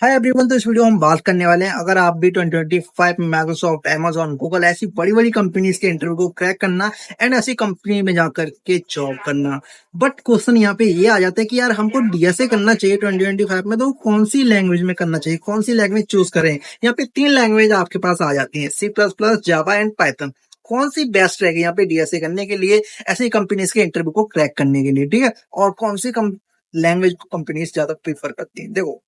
Hi everyone. तो इस video में हम बात करने वाले हैं, अगर आप भी 2025 में माइक्रोसॉफ्ट, अमेजॉन, गूगल ऐसी बड़ी बड़ी कंपनीज के इंटरव्यू को क्रैक करना एंड ऐसी कंपनी में जाकर के जॉब करना। बट क्वेश्चन यहाँ पे ये आ जाता है कि यार हमको डीएसए करना चाहिए 2025 में, तो कौन सी लैंग्वेज में करना चाहिए, कौन सी लैंग्वेज चूज करें। यहाँ पे 3 लैंग्वेज आपके पास आ जाती है, C++, जावा एंड पाइथन। कौन सी बेस्ट रहेगी यहाँ पे डीएसए करने के लिए, ऐसी कंपनीज के इंटरव्यू को क्रैक करने के लिए, ठीक है। और कौन सी लैंग्वेज कंपनीज ज्यादा प्रीफर करती है, देखो।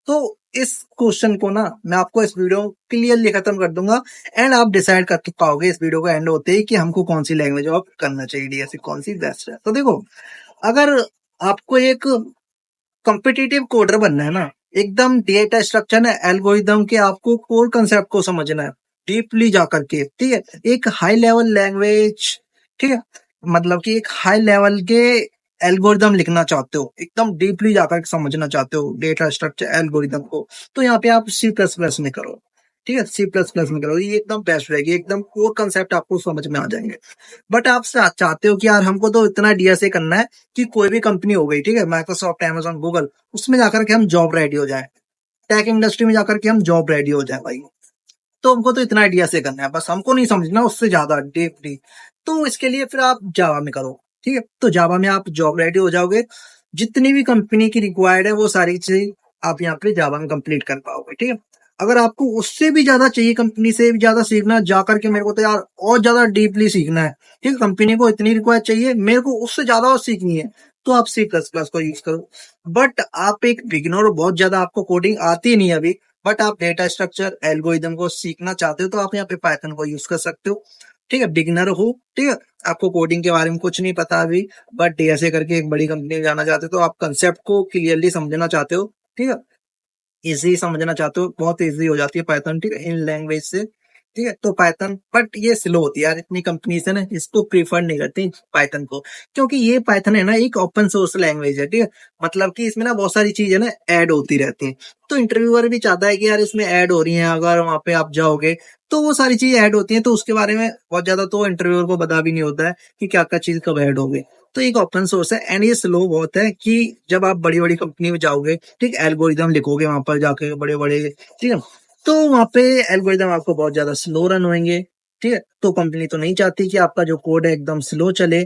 तो इस क्वेश्चन को ना मैं आपको इस वीडियो क्लियरली खत्म कर दूंगा एंड आप डिसाइड कर पाओगे इस वीडियो को एंड होते ही कि हमको कौन सी लैंग्वेज ऑफ करना चाहिए, डीएससी कौन सी बेस्ट है। तो देखो, अगर आपको एक कॉम्पिटिटिव कोडर बनना है ना, एकदम डेटा स्ट्रक्चर है, एल्गोरिदम के आपको कोर कंसेप्ट को समझना है डीपली जाकर के, ठीक है। एक हाई लेवल लैंग्वेज, ठीक है, मतलब कि एक हाई लेवल के एल्गोरिदम लिखना चाहते हो, एकदम डीपली जाकर के समझना चाहते हो डेटा स्ट्रक्चर एल्गोरिदम को, तो यहाँ पे आप C++ में करो, ठीक है। C++ में करो, ये एकदम बेस्ट रहेगी, एकदम कोर कंसेप्ट आपको समझ में आ जाएंगे। बट आप चाहते हो कि यार हमको तो इतना डीएसए करना है कि कोई भी कंपनी हो गई, ठीक है, माइक्रोसॉफ्ट, अमेजॉन, गूगल, उसमें जाकर के हम जॉब रेडी हो जाए, टेक इंडस्ट्री में जाकर के हम जॉब रेडी हो जाए भाई। तो हमको तो इतना डीएसए करना है, बस हमको नहीं समझना उससे ज्यादा डीपली। तो इसके लिए फिर आप जावा में करो, ठीक है। तो जावा में आप जॉब रेडी हो जाओगे, जितनी भी कंपनी की रिक्वायर्ड है वो सारी चीज आप यहाँ पे जावा में कंप्लीट कर पाओगे, ठीक है। अगर आपको उससे भी ज्यादा चाहिए, कंपनी से भी ज्यादा सीखना जाकर के, मेरे को तो यार और ज्यादा डीपली सीखना है, ठीक है, कंपनी को इतनी रिक्वायर चाहिए, मेरे को उससे ज्यादा और सीखनी है, तो आप C++ को यूज करो। बट आप एक बिगिनर हो, बहुत ज्यादा आपको कोडिंग आती नहीं है अभी, बट आप डेटा स्ट्रक्चर एल्गोरिदम को सीखना चाहते हो, तो आप यहाँ पे पाइथन को यूज कर सकते हो, ठीक है। बिगिनर हो, ठीक है, आपको कोडिंग के बारे में कुछ नहीं पता अभी, बट डीएसए करके एक बड़ी कंपनी में जाना चाहते हो, तो आप कंसेप्ट को क्लियरली समझना चाहते हो, ठीक है, इजी समझना चाहते हो, बहुत इजी हो जाती है पाइथन, ठीक है, इन लैंग्वेज से, ठीक है। तो पाइथन, बट ये स्लो होती है यार, इतनी कंपनी है ना, इसको प्रीफर नहीं करती पाइथन को, क्योंकि ये पाइथन है ना एक ओपन सोर्स लैंग्वेज है, ठीक है। मतलब कि इसमें ना बहुत सारी चीजें ना ऐड होती रहती हैं, तो इंटरव्यूअर भी चाहता है कि यार इसमें ऐड हो रही हैं, अगर वहां पे आप जाओगे तो वो सारी चीजें ऐड होती हैं, तो उसके बारे में बहुत ज्यादा तो इंटरव्यूअर को पता भी नहीं होता है कि क्या क्या चीज कब ऐड हो गई। तो एक ओपन सोर्स है एंड ये स्लो बहुत है, कि जब आप बड़ी बड़ी कंपनी में जाओगे, ठीक, एल्गोरिदम लिखोगे वहां पर जाके बड़े बड़े, ठीक है, तो वहां पे एल्गोरिदम आपको बहुत ज्यादा स्लो रन होंगे, ठीक है। तो कंपनी तो नहीं चाहती कि आपका जो कोड है एकदम स्लो चले,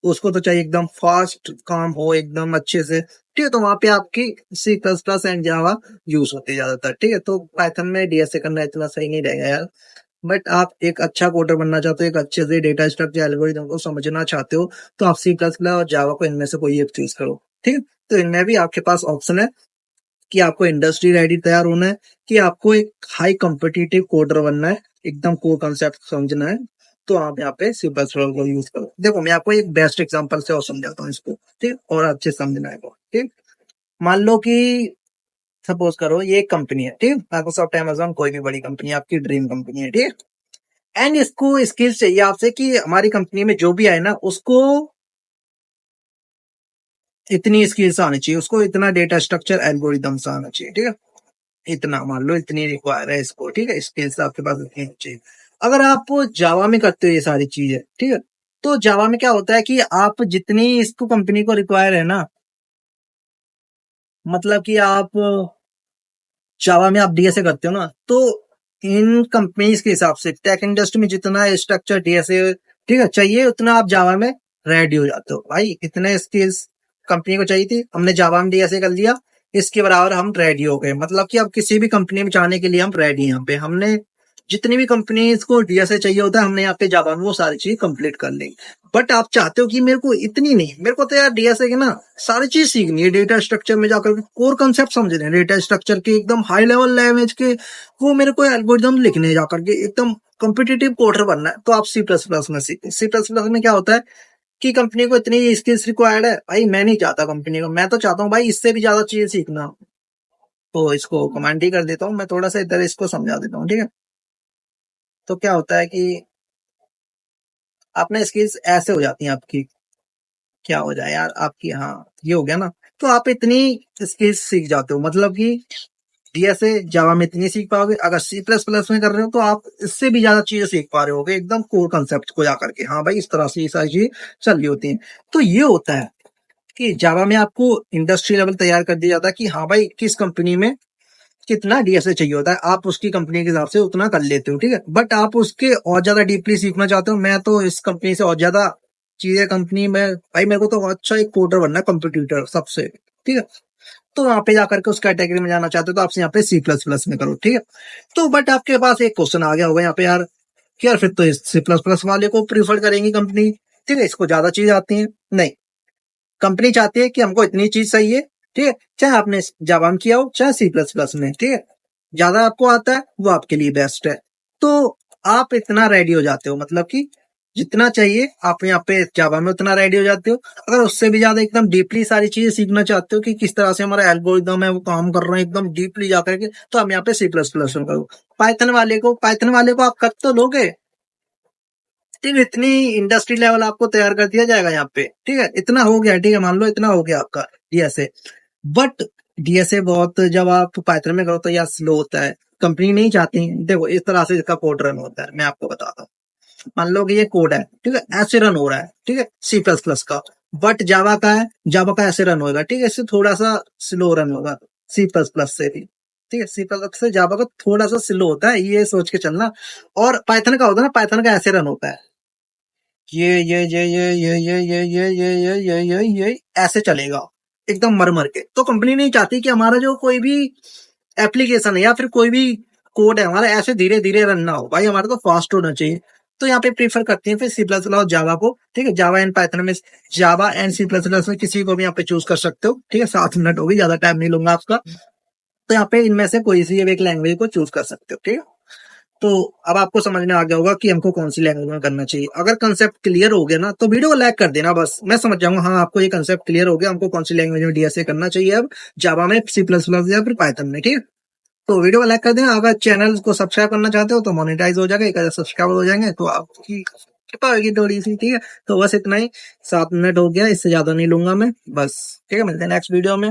उसको तो चाहिए एकदम फास्ट काम हो, एकदम अच्छे से, ठीक है। तो वहां पे आपकी C++ एंड जावा यूज होती है ज्यादातर, ठीक है। तो पाइथन में डीएसए करना इतना सही नहीं रहेगा यार। बट आप एक अच्छा कोडर बनना चाहते हो, एक अच्छे से डेटा स्ट्रक्चर एल्गोरिथम को समझना चाहते हो, तो आप C++ और जावा को इनमें से कोई एक चूज करो, ठीक है। तो इनमें भी आपके पास ऑप्शन है कि आपको इंडस्ट्री रेडी तैयार होना है, कि आपको एक हाई कॉम्पिटिटिव कोडर बनना है, एकदम कोर कंसेप्ट समझना है, तो आप यहाँ पे C++ को यूज करो। देखो, मैं आपको एक बेस्ट एग्जांपल से और समझाता हूँ इसको, ठीक, और अच्छे से समझना है, ठीक। मान लो कि सपोज करो ये एक कंपनी है, ठीक, माइक्रोसॉफ्ट, अमेजॉन, कोई भी बड़ी कंपनी है, आपकी ड्रीम कंपनी है, ठीक। एंड इसको स्किल्स चाहिए आपसे कि हमारी कंपनी में जो भी आए ना, उसको इतनी स्किल्स आनी चाहिए, उसको इतना डेटा स्ट्रक्चर एल्गोरिदम्स आना चाहिए, ठीक है। इतना मान लो, इतनी रिक्वायर है इसको, ठीक है, स्किल्स आपके पास इतनी होनी चाहिए। अगर आप जावा में करते हो ये सारी चीजें, ठीक है, तो जावा में क्या होता है कि आप जितनी इसको कंपनी को रिक्वायर है ना, मतलब कि आप जावा में आप डीएसए करते हो ना, तो इन कंपनीज के हिसाब से टेक इंडस्ट्री में जितना स्ट्रक्चर डीएसए, ठीक है, चाहिए, उतना आप जावा में रेडी हो जाते हो भाई। इतने स्किल्स कंपनी को चाहिए थी, हमने जावा में डीएसए कर लिया, इसके बराबर हम रेडी हो गए, मतलब कि अब किसी भी कंपनी में जाने के लिए हम रेडी हैं। यहाँ पे हमने जितनी भी कंपनी को डीएसए चाहिए होता है, हमने यहाँ पे जावा में वो सारी चीज कंप्लीट कर ली। बट आप चाहते हो कि मेरे को इतनी नहीं, मेरे को तो यार डीएसए की ना सारी चीज सीखनी है, डेटा स्ट्रक्चर में जाकर कोर कंसेप्ट समझने हैं, डेटा स्ट्रक्चर के एकदम हाई लेवल लैंग्वेज के, वो मेरे को एल्गोरिदम लिखने हैं जाकर के, एकदम कॉम्पिटिटिव कोडर बनना है, तो आप C++ में सीखें। C++ में क्या होता है कि कंपनी को इतनी स्किल्स रिक्वायर्ड है भाई, मैं नहीं चाहता कंपनी को, मैं तो चाहता हूँ भाई इससे भी ज्यादा चीजें सीखना। तो इसको कमांड ही कर देता हूँ मैं, थोड़ा सा इधर इसको समझा देता हूँ, ठीक है। तो क्या होता है कि अपने स्किल्स ऐसे हो जाती हैं आपकी, क्या हो जाए यार आपकी, हाँ, ये हो गया ना। तो आप इतनी स्किल्स सीख जाते हो, मतलब कि डीएसए जावा में इतनी सीख पाओगे, अगर C++ में कर रहे हो तो आप इससे भी ज्यादा चीजें सीख पा रहे होगे, एकदम कोर कंसेप्ट को जाकर के, हाँ भाई इस तरह से ये सारी चीजें चल रही होती हैं। तो ये होता है कि जावा में आपको इंडस्ट्री लेवल तैयार कर दिया जाता है कि हाँ भाई किस कंपनी में कितना डीएसए चाहिए होता है, आप उसकी कंपनी के हिसाब से उतना कर लेते हो, ठीक है। बट आप उसके और ज्यादा डीपली सीखना चाहते हो, मैं तो इस कंपनी से और ज्यादा चीजें कंपनी में, भाई मेरे को तो अच्छा एक कोडर बनना है, कंप्यूटर सबसे, ठीक है। तो वहां पे जाकर के उस कैटेगरी में जाना चाहते हो तो आपसे यहाँ पे C++ में करो, ठीक है। तो बट आपके पास एक क्वेश्चन आ गया होगा यहाँ पे यार, कि यार फिर तो इस C++ वाले को प्रीफर करेंगी कंपनी, ठीक है, इसको ज्यादा चीज आती है। नहीं, कंपनी चाहती है कि हमको इतनी चीज चाहिए, ठीक है, चाहे आपने जावा में किया हो चाहे C++ में, ठीक है। ज्यादा आपको आता है वो आपके लिए बेस्ट है। तो आप इतना रेडी हो जाते हो, मतलब कि जितना चाहिए आप यहाँ पे जावा में उतना रेडी हो जाते हो। अगर उससे भी ज्यादा एकदम डीपली सारी चीजें सीखना चाहते हो कि किस तरह से हमारा एल्गोरिदम है वो काम कर रहा है एकदम डीपली जाकर के, तो हम यहाँ पे C++ में करो। पाइथन वाले को आप कर तो लोगे, ठीक है, इतनी इंडस्ट्री लेवल आपको तैयार कर दिया जाएगा यहाँ पे, ठीक है, इतना हो गया, ठीक है, मान लो इतना हो गया आपका डीएसए। बट डीएसए बहुत, जब आप पाइथन में करो तो यार स्लो होता है, कंपनी नहीं चाहती। देखो इस तरह से इसका कोड रन होता है, मैं आपको बताता हूँ। मान लो कि ये कोड है, ठीक है, ऐसे रन हो रहा है, ठीक है, C++ का। बट जावा का है, जावा का ऐसे रन होगा, ठीक है, इससे थोड़ा सा स्लो रन होगा, C++ से भी, ठीक है, C++ से जावा का थोड़ा सा स्लो होता है, ये सोच के चलना। और पाइथन का होता है ना, पाइथन का ऐसे रन होता है, ये ऐसे चलेगा एकदम मर मर के। तो कंपनी नहीं चाहती कि हमारा जो कोई भी एप्लीकेशन है या फिर कोई भी कोड है हमारा ऐसे धीरे धीरे रन ना हो, भाई हमारा तो फास्ट होना चाहिए। तो यहाँ पे प्रीफर करती हैं फिर C++ और जावा को, ठीक है। जावा एंड पाइथन में, जावा एंड C++ में किसी को भी यहाँ पे चूज कर सकते हो, ठीक है। 7 मिनट होगी, ज्यादा टाइम नहीं लूंगा आपका। तो यहाँ पे इनमें से कोई सी एक लैंग्वेज को चूज कर सकते हो, ठीक है। तो अब आपको समझ में आ गया होगा कि हमको कौन सी लैंग्वेज में करना चाहिए। अगर कंसेप्ट क्लियर हो गया ना तो वीडियो को लाइक कर देना, बस मैं समझ जाऊंगा हाँ आपको ये कंसेप्ट क्लियर हो गया, हमको कौन सी लैंग्वेज में डीएसए करना चाहिए, अब जावा में, C++ या फिर पाइथन में, ठीक है। तो वीडियो को लाइक कर देना। अगर चैनल को सब्सक्राइब करना चाहते हो तो मोनेटाइज हो जाएगा, 1000 सब्सक्राइबर हो जाएंगे तो आपकी कृपा होगी थोड़ी सी, ठीक है। तो बस इतना ही, 7 मिनट हो गया, इससे ज्यादा नहीं लूंगा मैं, बस ठीक है। मिलते हैं नेक्स्ट वीडियो में।